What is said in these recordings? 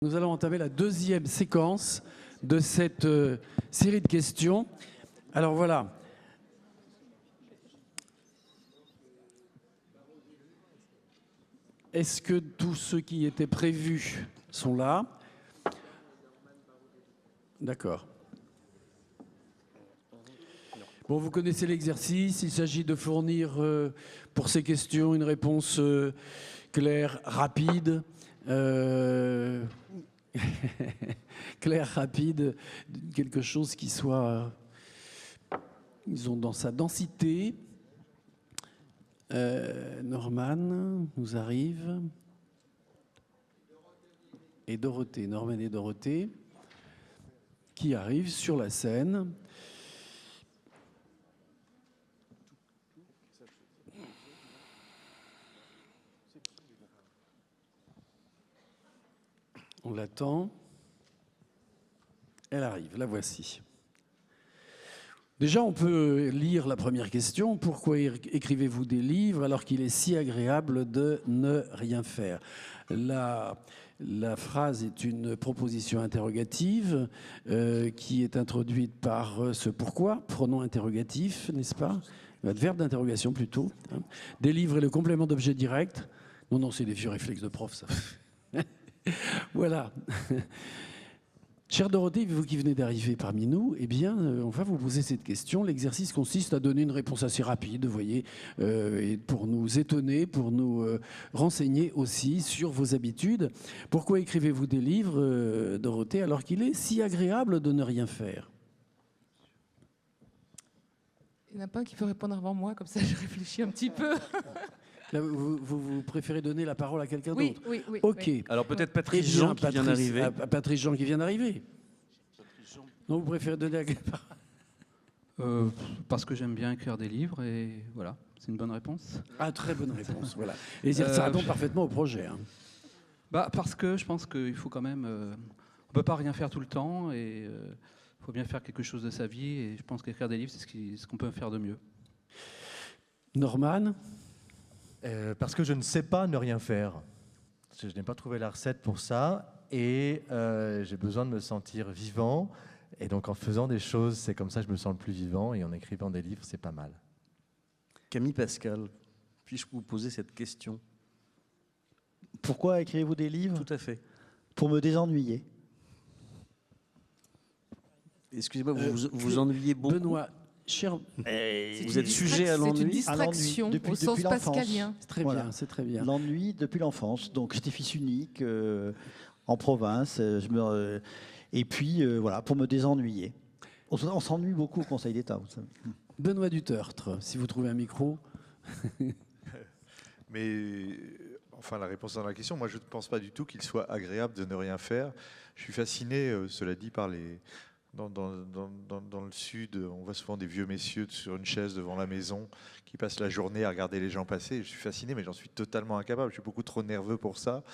Nous allons entamer la deuxième séquence de cette série de questions. Alors voilà. Est-ce que tous ceux qui étaient prévus sont là? D'accord. Bon, vous connaissez l'exercice. Il s'agit de fournir pour ces questions une réponse claire, rapide. Claire, rapide, quelque chose qui soit, disons, dans sa densité. Norman nous arrive. Et Dorothée, Norman et Dorothée, qui arrivent sur la scène. On l'attend. Elle arrive, la voici. Déjà, on peut lire la première question. Pourquoi écrivez-vous des livres alors qu'il est si agréable de ne rien faire? La phrase est une proposition interrogative qui est introduite par ce pourquoi, pronom interrogatif, n'est-ce pas? Verbe d'interrogation plutôt. Des livres est le complément d'objet direct. Non, c'est des vieux réflexes de prof, ça. Voilà. Chère Dorothée, vous qui venez d'arriver parmi nous, eh bien, on va vous poser cette question. L'exercice consiste à donner une réponse assez rapide, vous voyez, et pour nous étonner, pour nous renseigner aussi sur vos habitudes. Pourquoi écrivez-vous des livres, Dorothée, alors qu'il est si agréable de ne rien faire? Il n'y en a pas un qui peut répondre avant moi, comme ça je réfléchis un petit peu. Là, vous préférez donner la parole à quelqu'un Oui, d'autre? oui, oui. Ok. Oui. Alors peut-être Patrice Jean qui vient d'arriver. Patrice Jean qui vient d'arriver. Non, vous préférez donner à quelqu'un? Parce que j'aime bien écrire des livres et voilà, c'est une bonne réponse. Ah, très bonne réponse, voilà. Et ça répond parfaitement au projet. Hein. Parce que je pense qu'il faut quand même... on ne peut pas rien faire tout le temps et il faut bien faire quelque chose de sa vie et je pense qu'écrire des livres, c'est ce qu'on peut faire de mieux. Norman? Parce que je ne sais pas ne rien faire. Je n'ai pas trouvé la recette pour ça et j'ai besoin de me sentir vivant. Et donc en faisant des choses, c'est comme ça que je me sens le plus vivant et en écrivant des livres, c'est pas mal. Camille Pascal, puis-je vous poser cette question? Pourquoi écrivez-vous des livres? Tout à fait. Pour me désennuyer. Excusez-moi, vous vous ennuyez beaucoup? Benoît, cher... Vous êtes sujet à C'est une l'ennui? distraction Depuis au sens l'enfance. pascalien. C'est très Voilà. bien, c'est très bien. L'ennui depuis l'enfance. Donc j'étais fils unique en province. Et puis voilà, pour me désennuyer. On s'ennuie beaucoup au Conseil d'État, vous savez. Benoît Dutertre, si vous trouvez un micro. Mais enfin, la réponse à la question, moi je ne pense pas du tout qu'il soit agréable de ne rien faire. Je suis fasciné, cela dit, par les... Dans le sud, on voit souvent des vieux messieurs sur une chaise devant la maison qui passent la journée à regarder les gens passer. Je suis fasciné, mais j'en suis totalement incapable. Je suis beaucoup trop nerveux pour ça.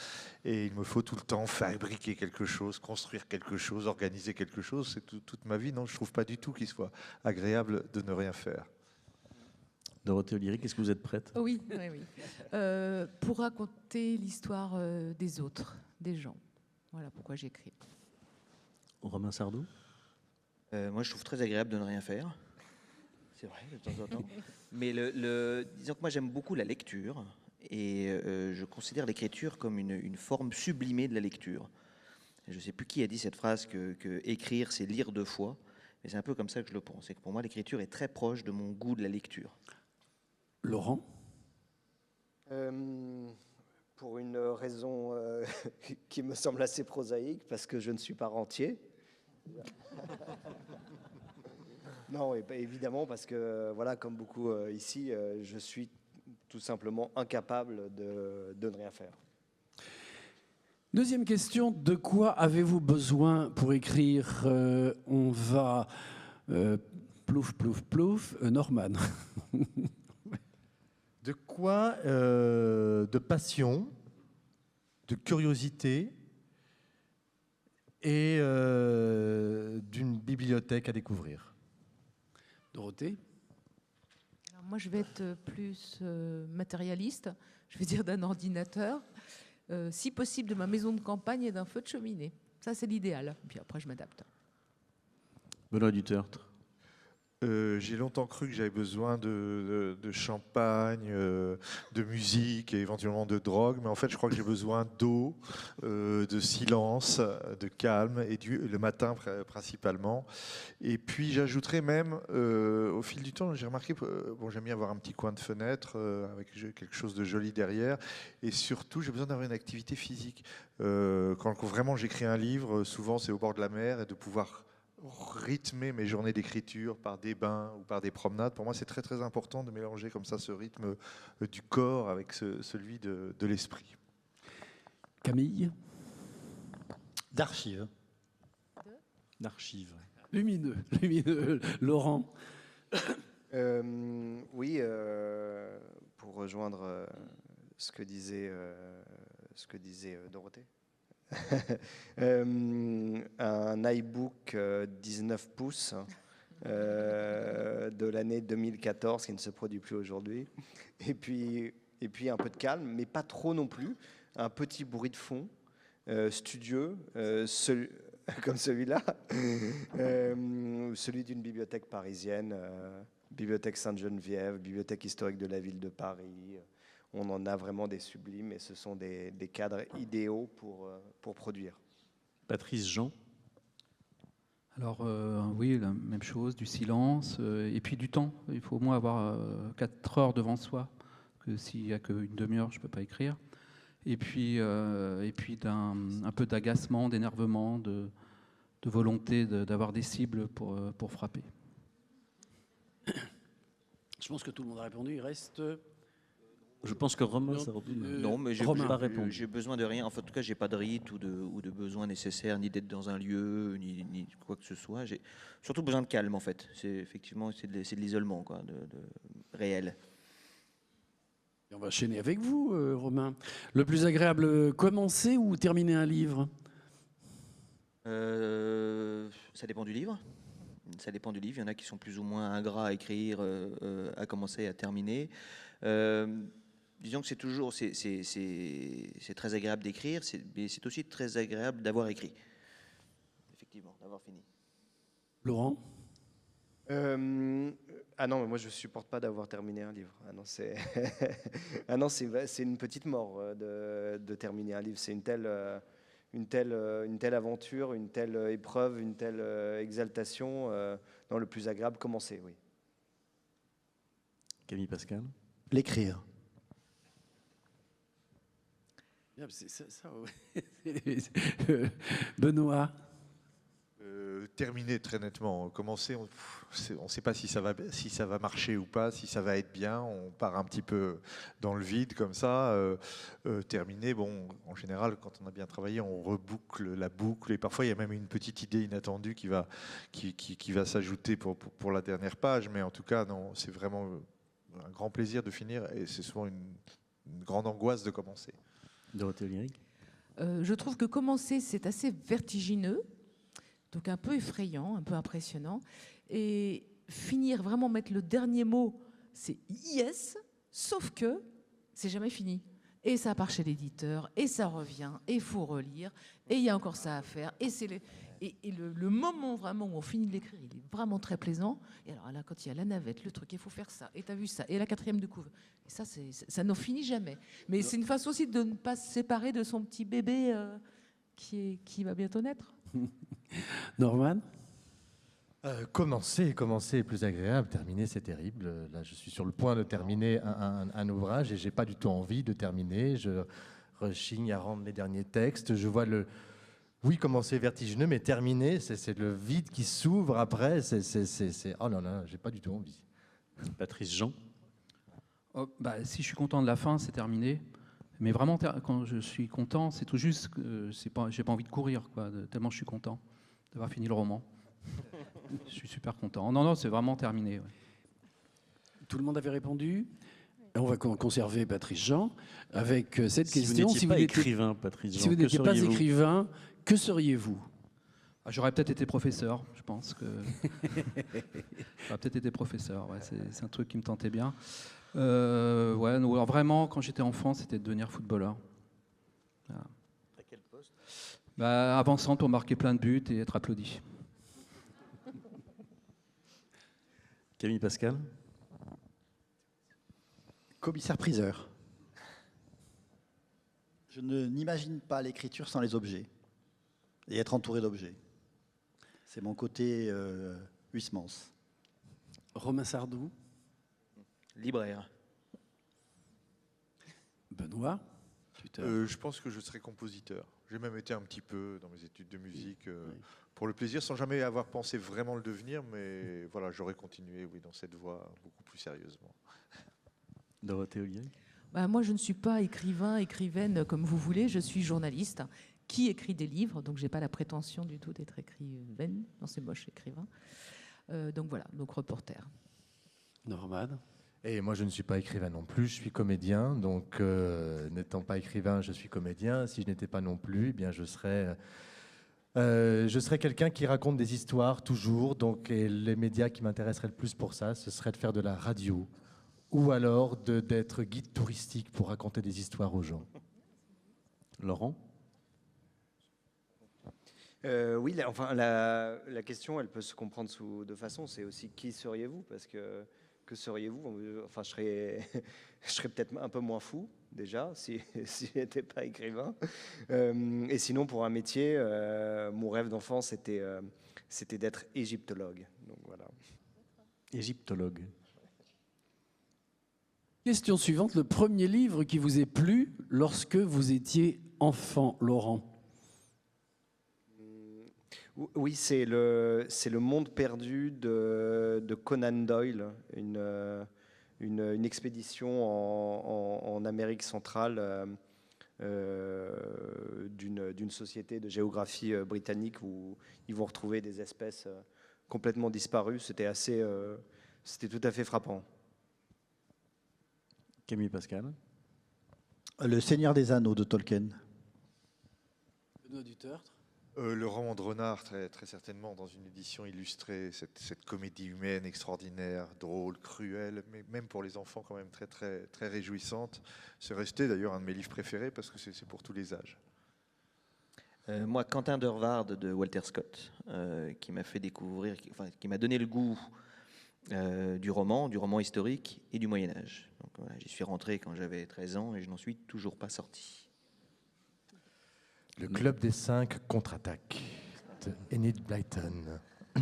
Et il me faut tout le temps fabriquer quelque chose, construire quelque chose, organiser quelque chose. C'est toute ma vie. Non, je ne trouve pas du tout qu'il soit agréable de ne rien faire. Dorothée Oliry, est-ce que vous êtes prête? Oui, oui, oui. Pour raconter l'histoire des autres, des gens. Voilà pourquoi j'écris. Romain Sardou? Moi, je trouve très agréable de ne rien faire. C'est vrai, de temps en temps. Mais disons que moi, j'aime beaucoup la lecture. Et je considère l'écriture comme une forme sublimée de la lecture. Et je ne sais plus qui a dit cette phrase que écrire, c'est lire deux fois. Mais c'est un peu comme ça que je le pense. C'est que pour moi, l'écriture est très proche de mon goût de la lecture. Laurent? Pour une raison qui me semble assez prosaïque, parce que je ne suis pas rentier. Non, évidemment, parce que, voilà, comme beaucoup ici, je suis tout simplement incapable de ne rien faire. Deuxième question, de quoi avez-vous besoin pour écrire? On va... plouf, plouf, plouf. Norman. De quoi? De passion, de curiosité et d'une bibliothèque à découvrir. Dorothée? Alors moi, je vais être plus matérialiste. Je vais dire d'un ordinateur. si possible de ma maison de campagne et d'un feu de cheminée. Ça, c'est l'idéal. Puis après, je m'adapte. Benoît Dutertre. J'ai longtemps cru que j'avais besoin de champagne, de musique et éventuellement de drogue, mais en fait je crois que j'ai besoin d'eau, de silence, de calme, et le matin principalement. Et puis j'ajouterais même, au fil du temps, j'ai remarqué, bon, j'aime bien avoir un petit coin de fenêtre avec quelque chose de joli derrière, et surtout j'ai besoin d'avoir une activité physique. Quand vraiment j'écris un livre, souvent c'est au bord de la mer, et de pouvoir rythmer mes journées d'écriture par des bains ou par des promenades. Pour moi, c'est très très important de mélanger comme ça ce rythme du corps avec celui de l'esprit. Camille? D'archives. D'archives. Lumineux. Laurent? Oui, pour rejoindre ce que disait Dorothée. Un iBook 19 pouces de l'année 2014 qui ne se produit plus aujourd'hui. Et puis un peu de calme, mais pas trop non plus. Un petit bruit de fond, studieux, comme celui-là, celui d'une bibliothèque parisienne, Bibliothèque Sainte-Geneviève, Bibliothèque historique de la ville de Paris. On en a vraiment des sublimes et ce sont des cadres idéaux pour produire. Patrice Jean. Alors oui, la même chose, du silence et puis du temps. Il faut au moins avoir 4 heures devant soi, que s'il n'y a qu'une demi-heure, je ne peux pas écrire. Et puis un peu d'agacement, d'énervement, de volonté d'avoir des cibles pour frapper. Je pense que tout le monde a répondu. Il reste... Je pense que Romain, Non, ça Non, mais Romain. j'ai besoin de rien. En fait, en tout cas, j'ai pas de rite ou de besoin nécessaire, ni d'être dans un lieu, ni quoi que ce soit. J'ai surtout besoin de calme, en fait. Effectivement, c'est de l'isolement, quoi, de réel. Et on va enchaîner avec vous, Romain. Le plus agréable, commencer ou terminer un livre? Ça dépend du livre. Ça dépend du livre. Il y en a qui sont plus ou moins ingrats à écrire, à commencer et à terminer. Disons que c'est très agréable d'écrire, mais c'est aussi très agréable d'avoir écrit. Effectivement, d'avoir fini. Laurent? Ah non, mais moi je supporte pas d'avoir terminé un livre. Ah non, c'est c'est une petite mort de terminer un livre. C'est une telle aventure, une telle épreuve, une telle exaltation. Non, le plus agréable, commencer, oui. Camille Pascal. L'écrire. C'est ça, ouais. Benoît? Terminer très nettement. Commencer, on ne sait pas si ça va marcher ou pas, si ça va être bien. On part un petit peu dans le vide comme ça. Terminer, bon, en général, quand on a bien travaillé, on reboucle la boucle. Et parfois, il y a même une petite idée inattendue qui va s'ajouter pour la dernière page. Mais en tout cas, non, c'est vraiment un grand plaisir de finir. Et c'est souvent une grande angoisse de commencer. Dorothée Lyrique. Je trouve que commencer, c'est assez vertigineux, donc un peu effrayant, un peu impressionnant. Et finir, vraiment mettre le dernier mot, c'est yes, sauf que c'est jamais fini. Et ça part chez l'éditeur, et ça revient, et il faut relire, et il y a encore ça à faire. Et le moment vraiment où on finit de l'écrire, il est vraiment très plaisant. Et alors là, quand il y a la navette, le truc, il faut faire ça, et t'as vu ça, et la 4e de couve. Et ça n'en finit jamais. Mais c'est une façon aussi de ne pas se séparer de son petit bébé qui va bientôt naître. Norman? Commencer est plus agréable. Terminer, c'est terrible. Là, je suis sur le point de terminer un ouvrage et j'ai pas du tout envie de terminer. Je rechigne à rendre les derniers textes. Je vois oui, commencer vertigineux, mais terminer, c'est le vide qui s'ouvre après. Oh là là, j'ai pas du tout envie. Patrice Jean. Oh, si je suis content de la fin, c'est terminé. Mais vraiment, quand je suis content, c'est tout juste que j'ai pas envie de courir, quoi, tellement je suis content d'avoir fini le roman. Je suis super content. Non, c'est vraiment terminé. Ouais. Tout le monde avait répondu. On va conserver Patrice Jean avec cette question. Si vous n'étiez pas écrivain, Patrice Jean, si vous n'étiez pas écrivain, que seriez-vous? J'aurais peut-être été professeur, je pense que. J'aurais peut-être été professeur, ouais, c'est un truc qui me tentait bien. Alors vraiment, quand j'étais enfant, c'était de devenir footballeur. Voilà. À quel poste? Avançant pour marquer plein de buts et être applaudi. Camille Pascal. Commissaire-priseur. Je n'imagine pas l'écriture sans les objets et être entouré d'objets. C'est mon côté Huysmans. Romain Sardou, Libraire. Benoît, tuteur. Je pense que je serai compositeur. J'ai même été un petit peu dans mes études de musique pour le plaisir, sans jamais avoir pensé vraiment le devenir, mais voilà, j'aurais continué dans cette voie beaucoup plus sérieusement. Dorothée Olivier. Moi, je ne suis pas écrivaine comme vous voulez, je suis journaliste qui écrit des livres, donc je n'ai pas la prétention du tout d'être écrivaine. Non, c'est moche, écrivain. Donc voilà, donc reporter. Norman. Et moi, je ne suis pas écrivain non plus, je suis comédien. Donc, n'étant pas écrivain, je suis comédien. Si je n'étais pas non plus, eh bien, je serais quelqu'un qui raconte des histoires toujours. Donc, et les médias qui m'intéresseraient le plus pour ça, ce serait de faire de la radio ou alors d'être guide touristique pour raconter des histoires aux gens. Laurent. Oui, la question, elle peut se comprendre sous deux façons. C'est aussi qui seriez-vous? Parce que seriez-vous? Enfin, je serais peut-être un peu moins fou déjà si je n'étais pas écrivain. Et sinon, pour un métier, mon rêve d'enfant, c'était d'être égyptologue. Donc voilà. Égyptologue. Question suivante, le premier livre qui vous ait plu lorsque vous étiez enfant, Laurent. Oui, c'est le monde perdu de Conan Doyle, une expédition en Amérique centrale d'une société de géographie britannique où ils vont retrouver des espèces complètement disparues. C'était tout à fait frappant. Camille Pascal. Le Seigneur des Anneaux de Tolkien. Benoît Dutertre. Le roman de Renard, très, très certainement, dans une édition illustrée, cette comédie humaine extraordinaire, drôle, cruelle, mais même pour les enfants quand même très, très, très réjouissante. C'est resté d'ailleurs un de mes livres préférés parce que c'est pour tous les âges. Moi, Quentin d'Urvard de Walter Scott, qui m'a fait découvrir, qui m'a donné le goût du roman historique et du Moyen-Âge. Donc voilà, j'y suis rentré quand j'avais 13 ans et je n'en suis toujours pas sorti. Le Club des 5 contre-attaque de Enid Blyton.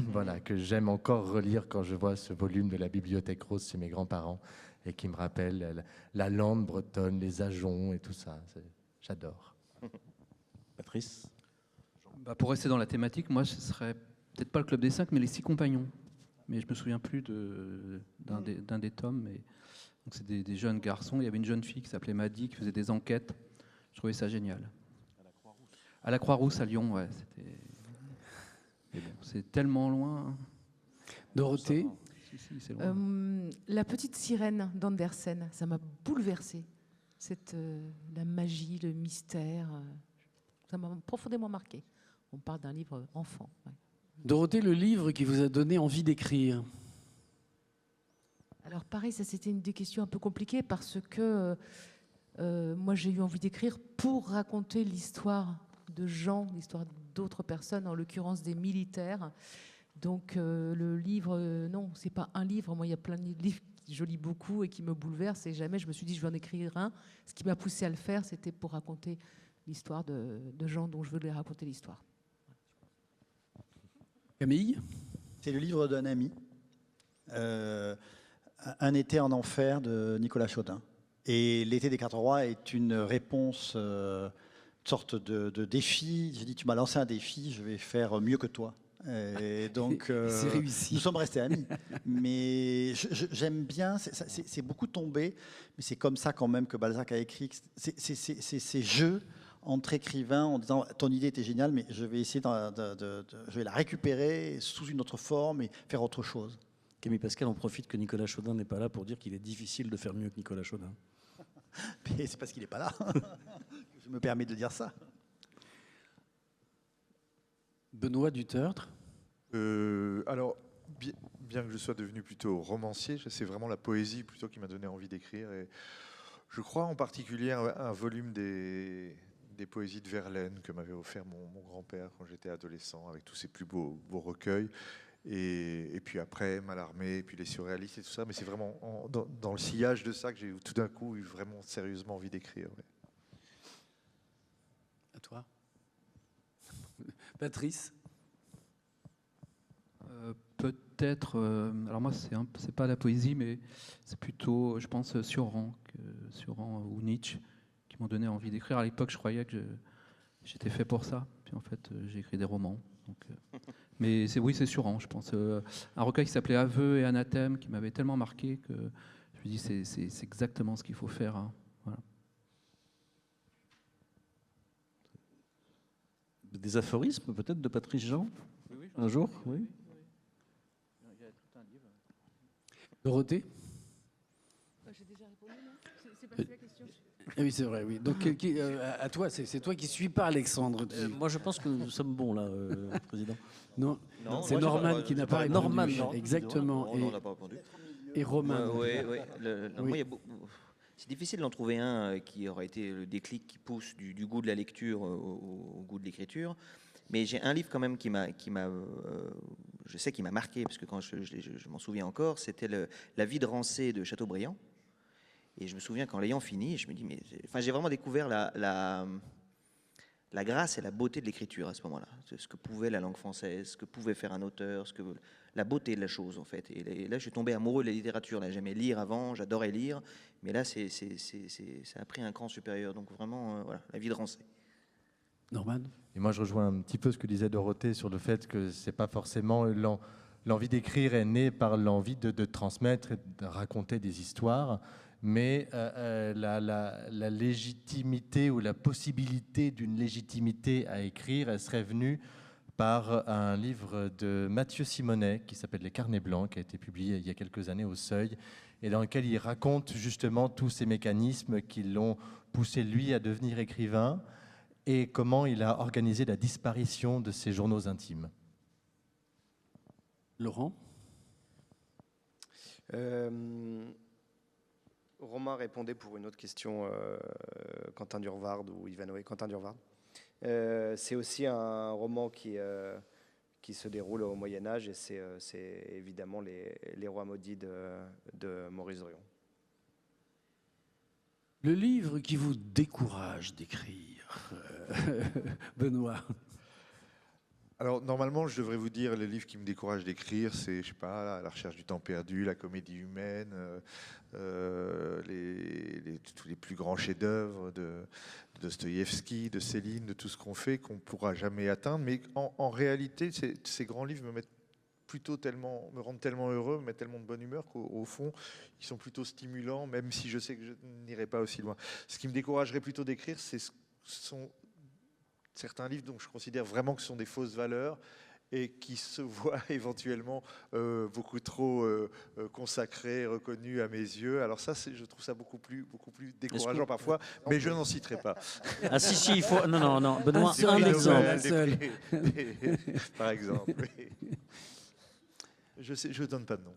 Voilà, que j'aime encore relire quand je vois ce volume de la Bibliothèque Rose chez mes grands-parents et qui me rappelle la lande bretonne, les ajoncs et tout ça. J'adore. Patrice. Pour rester dans la thématique, moi, ce serait peut-être pas le Club des 5, mais les 6 compagnons. Mais je me souviens plus d'un des tomes. Mais... Donc c'est des jeunes garçons. Il y avait une jeune fille qui s'appelait Maddy qui faisait des enquêtes. Je trouvais ça génial. À la Croix-Rousse à Lyon, ouais. Mais bon, c'est tellement loin. Dorothée. Si, c'est loin. La petite sirène d'Andersen, ça m'a bouleversée. La magie, le mystère, ça m'a profondément marqué. On parle d'un livre enfant. Ouais. Dorothée, le livre qui vous a donné envie d'écrire. Alors pareil, ça c'était une des questions un peu compliquées parce que moi j'ai eu envie d'écrire pour raconter l'histoire de gens, l'histoire d'autres personnes, en l'occurrence des militaires. Donc le livre, non, c'est pas un livre. Moi, il y a plein de livres que je lis beaucoup et qui me bouleversent. Et jamais je me suis dit je vais en écrire un. Ce qui m'a poussé à le faire, c'était pour raconter l'histoire de gens dont je voulais raconter l'histoire. Camille. C'est le livre d'un ami, Un été en enfer de Nicolas Chaudin. Et l'été des Quatre Rois est une réponse, une sorte de défi. J'ai dit, tu m'as lancé un défi, je vais faire mieux que toi. Et donc, c'est réussi. Nous sommes restés amis. Mais j'aime bien, c'est beaucoup tombé, mais c'est comme ça quand même que Balzac a écrit. C'est ces jeux entre écrivains en disant ton idée était géniale, mais je vais essayer je vais la récupérer sous une autre forme et faire autre chose. Camille Pascal, on profite que Nicolas Chaudin n'est pas là pour dire qu'il est difficile de faire mieux que Nicolas Chaudin. Mais c'est parce qu'il n'est pas là que je me permets de dire ça. Benoît Dutertre. Alors, bien que je sois devenu plutôt romancier, c'est vraiment la poésie plutôt qui m'a donné envie d'écrire. Et je crois en particulier un volume des des poésies de Verlaine que m'avait offert mon grand-père quand j'étais adolescent, avec tous ses plus beaux recueils. Et puis après, Mallarmé, et puis les surréalistes et tout ça. Mais c'est vraiment dans le sillage de ça que j'ai tout d'un coup eu vraiment sérieusement envie d'écrire. Ouais. À toi. Patrice. Peut-être. Alors moi, c'est pas la poésie, mais c'est plutôt, je pense, Sioran ou Nietzsche qui m'ont donné envie d'écrire. À l'époque, je croyais que j'étais fait pour ça. Puis en fait, j'ai écrit des romans. Donc, mais c'est Sioran, je pense. Un recueil qui s'appelait Aveux et Anathème, qui m'avait tellement marqué que je me dis c'est exactement ce qu'il faut faire. Hein. Voilà. Des aphorismes peut-être de Patrice Jean, un jour, oui. Dorothée. J'ai déjà répondu, non? C'est pas la question. Ah oui, c'est vrai, oui. Donc, à toi, c'est toi qui ne suis pas Alexandre. Moi, je pense que nous sommes bons, là, Président. Non, Non, c'est moi, j'ai Norman pas- qui n'a j'ai pas pas- répondu. Norman, non. Exactement. Non, on n'a pas répondu. Et Romain. Oui. Oui. Moi, il y a c'est difficile d'en trouver un qui aurait été le déclic qui pousse du goût de la lecture au goût de l'écriture. Mais j'ai un livre quand même je sais qu'il m'a marqué, parce que quand je m'en souviens encore, c'était La vie de Rancé de Chateaubriand. Et je me souviens qu'en l'ayant fini, je me dis, j'ai vraiment découvert la grâce et la beauté de l'écriture à ce moment-là. Ce que pouvait la langue française, ce que pouvait faire un auteur, la beauté de la chose en fait. Et là, je suis tombé amoureux de la littérature. Là, j'aimais lire avant, j'adorais lire, mais là, ça a pris un cran supérieur. Donc vraiment, voilà, La vie de Rancé. Norman. Et moi, je rejoins un petit peu ce que disait Dorothée sur le fait que c'est pas forcément l'envie d'écrire est née par l'envie de transmettre et de raconter des histoires, mais la légitimité ou la possibilité d'une légitimité à écrire, elle serait venue par un livre de Mathieu Simonet qui s'appelle Les Carnets Blancs, qui a été publié il y a quelques années au Seuil, et dans lequel il raconte justement tous ces mécanismes qui l'ont poussé lui à devenir écrivain, et comment il a organisé la disparition de ses journaux intimes. Laurent. Romain répondait pour une autre question, Quentin Durward ou Ivanhoe. Quentin Durward. C'est aussi un roman qui se déroule au Moyen-Âge, et c'est évidemment les Rois maudits de Maurice Druon. Le livre qui vous décourage d'écrire, Benoît. Alors, normalement, je devrais vous dire, les livres qui me découragent d'écrire, c'est, je sais pas, La recherche du temps perdu, La comédie humaine, tous les plus grands chefs-d'œuvre de Dostoïevski, de Céline, de tout ce qu'on fait, qu'on ne pourra jamais atteindre. Mais en réalité, ces grands livres me rendent tellement heureux, me mettent tellement de bonne humeur qu'au fond, ils sont plutôt stimulants, même si je sais que je n'irai pas aussi loin. Ce qui me découragerait plutôt d'écrire, ce sont certains livres dont je considère vraiment que ce sont des fausses valeurs et qui se voient éventuellement beaucoup trop consacrés, reconnus à mes yeux. Alors ça, je trouve ça beaucoup plus décourageant parfois, mais je n'en citerai pas. Ah si, il faut... Non, Benoît, Un un exemple. exemple. Par exemple. Oui. Je ne donne pas de nom.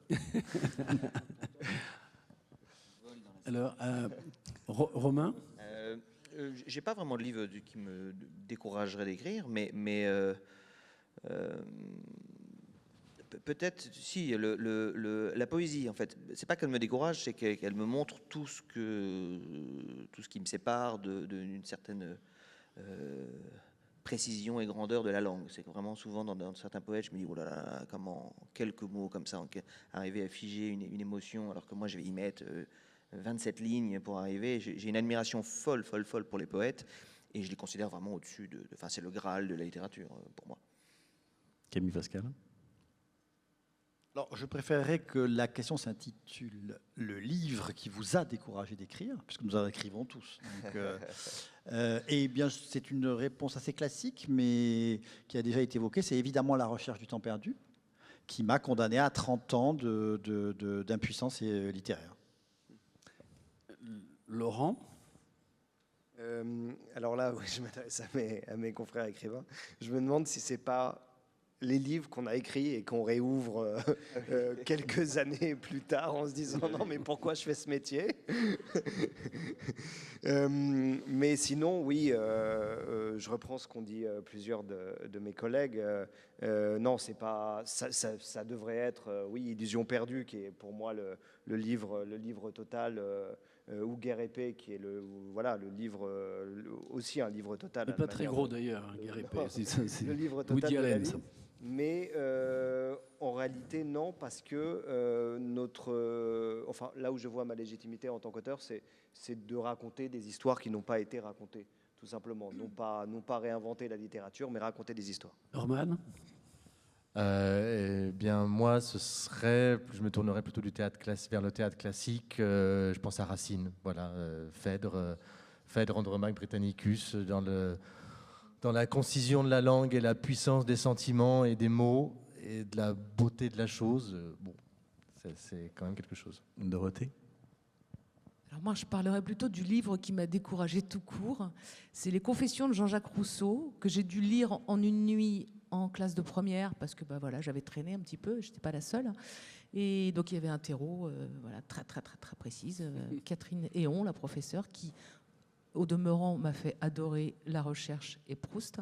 Alors, Romain. J'ai pas vraiment de livre qui me découragerait d'écrire, mais peut-être si la poésie en fait, c'est pas qu'elle me décourage, c'est qu'elle me montre tout ce qui me sépare d'une certaine précision et grandeur de la langue. C'est que vraiment souvent dans certains poètes, je me dis oh là là, comment quelques mots comme ça arriver à figer une émotion, alors que moi je vais y mettre 27 lignes pour arriver. J'ai une admiration folle pour les poètes, et je les considère vraiment au-dessus enfin, c'est le Graal de la littérature pour moi. Camille Pascal. Alors, je préférerais que la question s'intitule « Le livre qui vous a découragé d'écrire », puisque nous en écrivons tous. Donc, et bien, c'est une réponse assez classique, mais qui a déjà été évoquée. C'est évidemment La recherche du temps perdu, qui m'a condamné à 30 ans d'impuissance littéraire. Laurent. Alors là, oui, je m'adresse à mes confrères écrivains. Je me demande si c'est pas les livres qu'on a écrits et qu'on réouvre quelques années plus tard en se disant non mais pourquoi je fais ce métier. Mais sinon oui, je reprends ce qu'ont dit plusieurs de mes collègues. Non, c'est pas ça devrait être oui, Illusion perdue qui est pour moi le livre total. Ou Guerre et paix, qui est le livre, aussi un livre total. Il n'est pas très gros d'ailleurs, hein, Guerre et paix. C'est le livre total Woody de la Allen, vie. ça. Mais en réalité, non, parce que enfin, là où je vois ma légitimité en tant qu'auteur, c'est de raconter des histoires qui n'ont pas été racontées, tout simplement. Non pas réinventer la littérature, mais raconter des histoires. Norman? Eh bien, moi, je me tournerais plutôt vers le théâtre classique. Je pense à Racine, voilà, Phèdre, Andromaque Britannicus, dans la concision de la langue et la puissance des sentiments et des mots et de la beauté de la chose. Bon, c'est quand même quelque chose. Dorothée? Alors moi, je parlerais plutôt du livre qui m'a découragée tout court. C'est Les Confessions de Jean-Jacques Rousseau, que j'ai dû lire en une nuit en classe de première, parce que voilà, j'avais traîné un petit peu, je n'étais pas la seule. Et donc il y avait un terreau voilà, très précise. Catherine Héon, la professeure, qui, au demeurant, m'a fait adorer la recherche et Proust,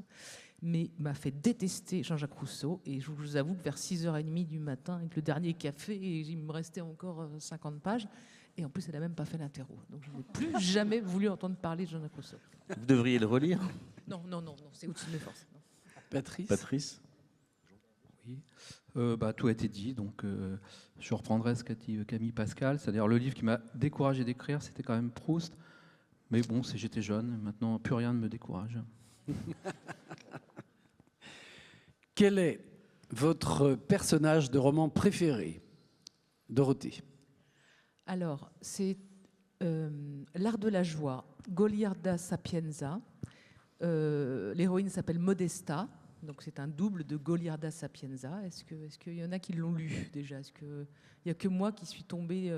mais m'a fait détester Jean-Jacques Rousseau. Et je vous avoue que vers 6h30 du matin, avec le dernier café, il me restait encore 50 pages. Et en plus, elle n'a même pas fait l'interro. Donc je n'ai plus jamais voulu entendre parler de Jean-Jacques Rousseau. Vous devriez le relire. Non, c'est au-dessus de mes forces. Non. Patrice? Oui. Tout a été dit, donc je reprendrai ce qu'a dit Camille Pascal. C'est-à-dire le livre qui m'a découragé d'écrire, c'était quand même Proust. Mais bon, j'étais jeune, maintenant plus rien ne me décourage. Quel est votre personnage de roman préféré? Dorothée? Alors, c'est L'Art de la joie, Goliarda Sapienza. L'héroïne s'appelle Modesta, donc c'est un double de Goliarda Sapienza. Est-ce qu'il y en a qui l'ont lu déjà? Est-ce qu'il n'y a que moi qui suis tombée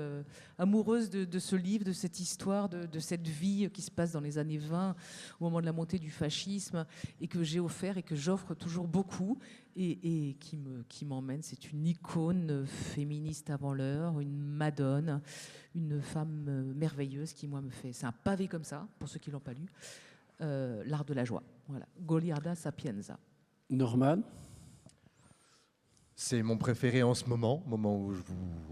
amoureuse de ce livre, de cette histoire, de cette vie qui se passe dans les années 20, au moment de la montée du fascisme, et que j'ai offert et que j'offre toujours beaucoup, et qui m'emmène? C'est une icône féministe avant l'heure, une madone, une femme merveilleuse qui, moi, me fait... C'est un pavé comme ça, pour ceux qui ne l'ont pas lu. L'Art de la joie. Voilà. Goliarda Sapienza. Norman? C'est mon préféré en ce moment où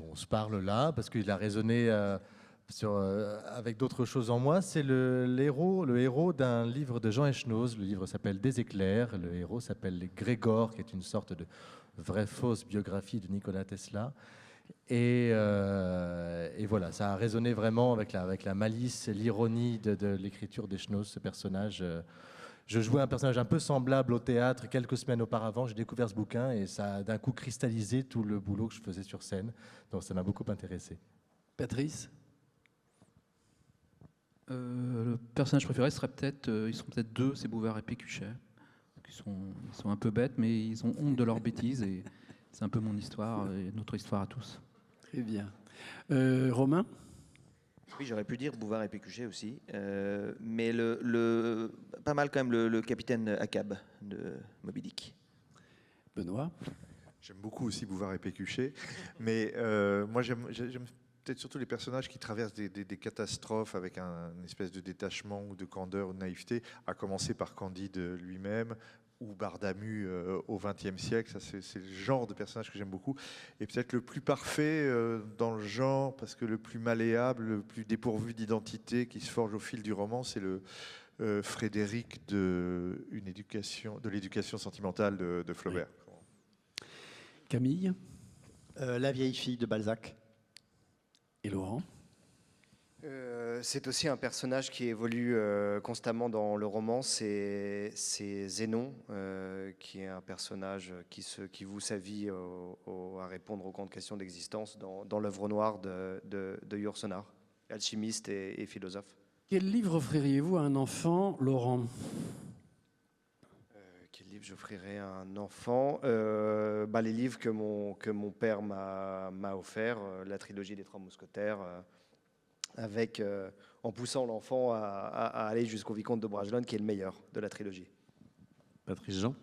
on se parle là, parce qu'il a résonné avec d'autres choses en moi. C'est le héros d'un livre de Jean Echenoz. Le livre s'appelle Des éclairs. Le héros s'appelle Grégor, qui est une sorte de vraie fausse biographie de Nikola Tesla. Et voilà, ça a résonné vraiment avec la malice et l'ironie de l'écriture d'Echenoz, ce personnage. Je jouais un personnage un peu semblable au théâtre quelques semaines auparavant. J'ai découvert ce bouquin et ça a d'un coup cristallisé tout le boulot que je faisais sur scène. Donc ça m'a beaucoup intéressé. Patrice? Le personnage préféré serait ils sont peut-être deux, c'est Bouvard et Pécuchet. Ils sont un peu bêtes, mais ils ont honte de leurs bêtises et c'est un peu mon histoire et notre histoire à tous. Très bien. Romain? Oui, j'aurais pu dire Bouvard et Pécuchet aussi, mais pas mal quand même le capitaine Ahab de Moby Dick. Benoît? J'aime beaucoup aussi Bouvard et Pécuchet, mais moi j'aime peut-être surtout les personnages qui traversent des catastrophes avec une espèce de détachement ou de candeur ou de naïveté, à commencer par Candide lui-même ou Bardamu au XXe siècle. Ça, c'est le genre de personnage que j'aime beaucoup. Et peut-être le plus parfait dans le genre, parce que le plus malléable, le plus dépourvu d'identité qui se forge au fil du roman, c'est le Frédéric de l'éducation sentimentale de Flaubert. Oui. Camille? La vieille fille de Balzac. Et Laurent? C'est aussi un personnage qui évolue constamment dans le roman. C'est Zénon, qui est un personnage qui voue sa vie à répondre aux grandes questions d'existence dans l'œuvre noire de Yourcenar, alchimiste et philosophe. Quel livre offririez-vous à un enfant, Laurent? Quel livre j'offrirais à un enfant? Les livres que mon père m'a offert, la trilogie des Trois Mousquetaires, en poussant l'enfant à aller jusqu'au Vicomte de Bragelonne, qui est le meilleur de la trilogie. Patrice Jean?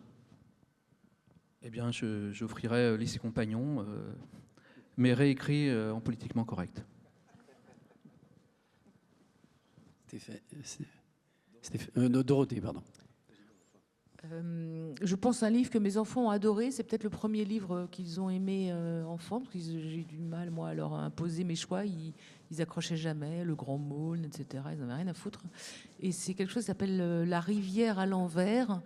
Eh bien, j'offrirai Lycée Compagnon, mais réécrit en politiquement correct. Dorothée, pardon. Je pense à un livre que mes enfants ont adoré. C'est peut-être le premier livre qu'ils ont aimé enfant, parce que j'ai eu du mal, moi, à leur imposer mes choix. Ils accrochaient jamais, Le Grand Môle, etc. Ils n'avaient rien à foutre. Et c'est quelque chose qui s'appelle La rivière à l'envers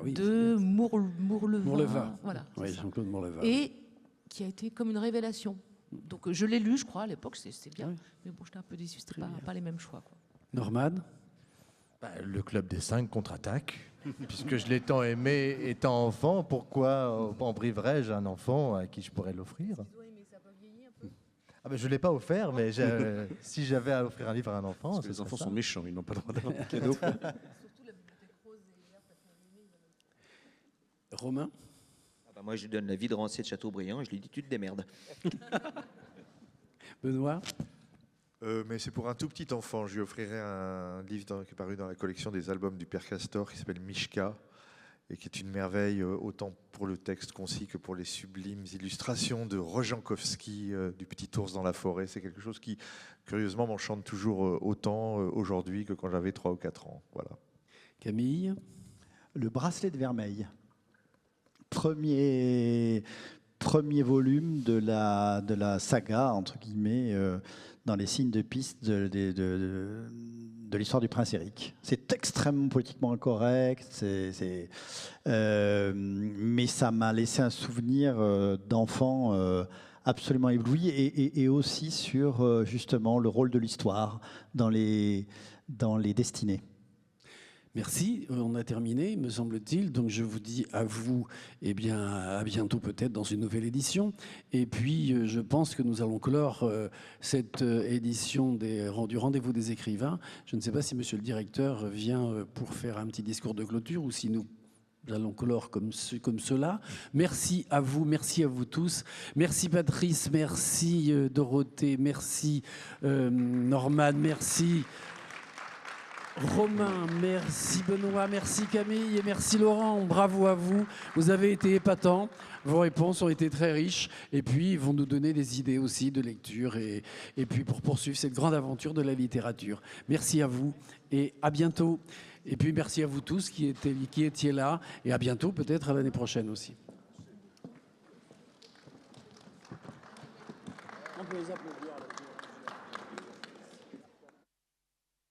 de Mourleva. Voilà, oui, Jean-Claude Mourleva. Et qui a été comme une révélation. Donc je l'ai lu, je crois, à l'époque, c'était bien. Oui. Mais bon, j'étais un peu déçue, c'était pas les mêmes choix, quoi. Norman? Le Club des 5 contre-attaque. Puisque je l'ai tant aimé étant enfant, pourquoi en priverais-je un enfant à qui je pourrais l'offrir? Ah ben, je ne l'ai pas offert, mais si j'avais à offrir un livre à un enfant... Parce que les enfants sont méchants, ils n'ont pas le droit d'avoir un cadeau. Romain? Moi, je lui donne la vie de Rancière de Châteaubriand et je lui dis tu te démerdes. Benoît? Mais c'est pour un tout petit enfant. Je lui offrirai un livre qui est paru dans la collection des albums du Père Castor qui s'appelle Mishka et qui est une merveille autant pour le texte concis que pour les sublimes illustrations de Rojankowski du Petit ours dans la forêt. C'est quelque chose qui, curieusement, m'enchante toujours autant aujourd'hui que quand j'avais 3 ou 4 ans. Voilà. Camille? Le bracelet de vermeil. Premier volume de la saga, entre guillemets, dans les signes de piste de l'histoire du prince Éric. C'est extrêmement politiquement incorrect, mais ça m'a laissé un souvenir d'enfant absolument ébloui et aussi sur justement le rôle de l'histoire dans les destinées. Merci, on a terminé, me semble-t-il. Donc je vous dis à vous, eh bien, à bientôt peut-être dans une nouvelle édition. Et puis je pense que nous allons clore cette édition du Rendez-vous des écrivains. Je ne sais pas si monsieur le directeur vient pour faire un petit discours de clôture ou si nous allons clore comme cela. Merci à vous tous. Merci Patrice, merci Dorothée, merci Norman, merci Romain, merci Benoît, merci Camille et merci Laurent. Bravo à vous. Vous avez été épatants. Vos réponses ont été très riches et puis ils vont nous donner des idées aussi de lecture et puis pour poursuivre cette grande aventure de la littérature. Merci à vous et à bientôt. Et puis merci à vous tous qui étiez là et à bientôt, peut-être à l'année prochaine aussi. On peut les applaudir.